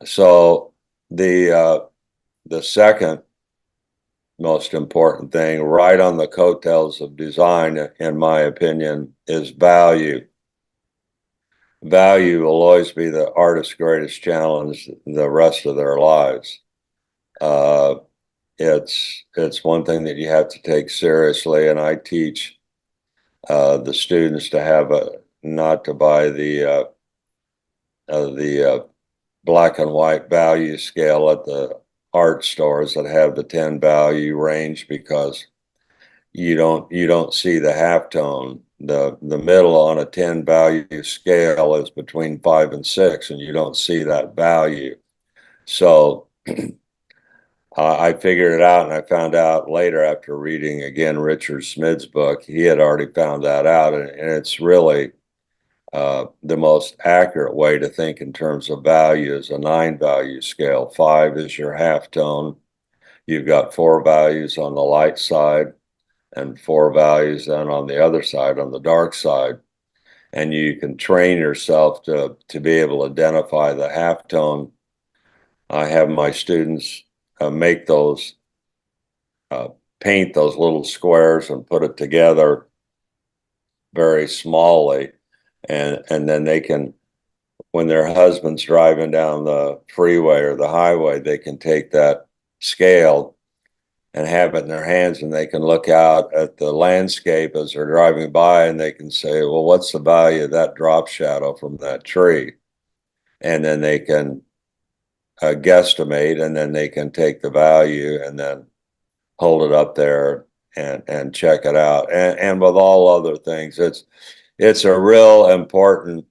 So the second most important thing, right on the coattails of design, in my opinion, is value. Value will always be the artist's greatest challenge the rest of their lives. Uh, it's one thing that you have to take seriously, and I teach the students to have a not to buy the black and white value scale at the art stores that have the 10 value range, because you don't see the halftone. The middle on a 10 value scale is between 5 and 6, and you don't see that value. So I figured it out, and I found out later after reading again Richard Smith's book. He had already found that out, and it's really the most accurate way to think in terms of value is a 9 value scale. 5 is your halftone. You've got 4 values on the light side and 4 values then on the other side, on the dark side. And you can train yourself to be able to identify the halftone. I have my students make those, uh, paint those little squares and put it together very smallly. And then they can, when their husband's driving down the freeway or the highway, they can take that scale and have it in their hands, and they can look out at the landscape as they're driving by, and they can say, well, what's the value of that drop shadow from that tree? And then they can guesstimate, and then they can take the value and then hold it up there and check it out. And with all other things, it's a real important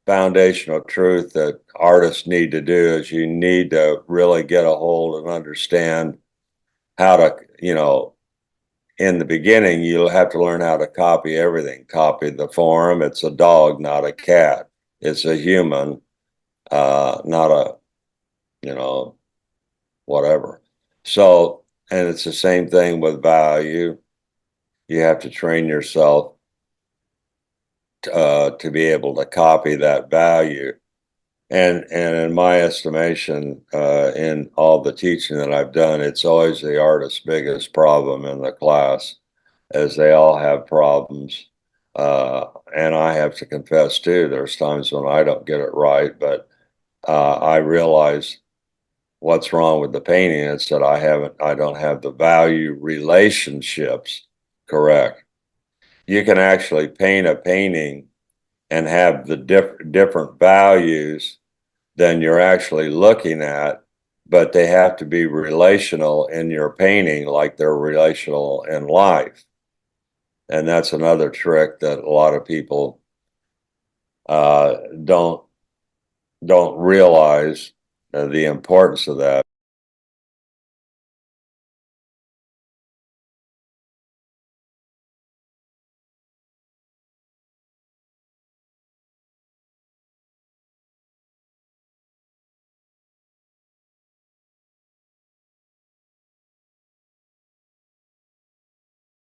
foundational truth that artists need to do, is you need to really get a hold and understand how to, in the beginning, you'll have to learn how to copy everything. Copy the form. It's a dog, not a cat. It's a human, not a, whatever. So, and it's the same thing with value. You have to train yourself to be able to copy that value. And in my estimation, in all the teaching that I've done, it's always the artist's biggest problem in the class, as they all have problems. And I have to confess too, there's times when I don't get it right, but I realize what's wrong with the painting. It's that I don't have the value relationships correct. You can actually paint a painting and have the different values than you're actually looking at, but they have to be relational in your painting like they're relational in life. And that's another trick that a lot of people uh, don't realize the importance of that.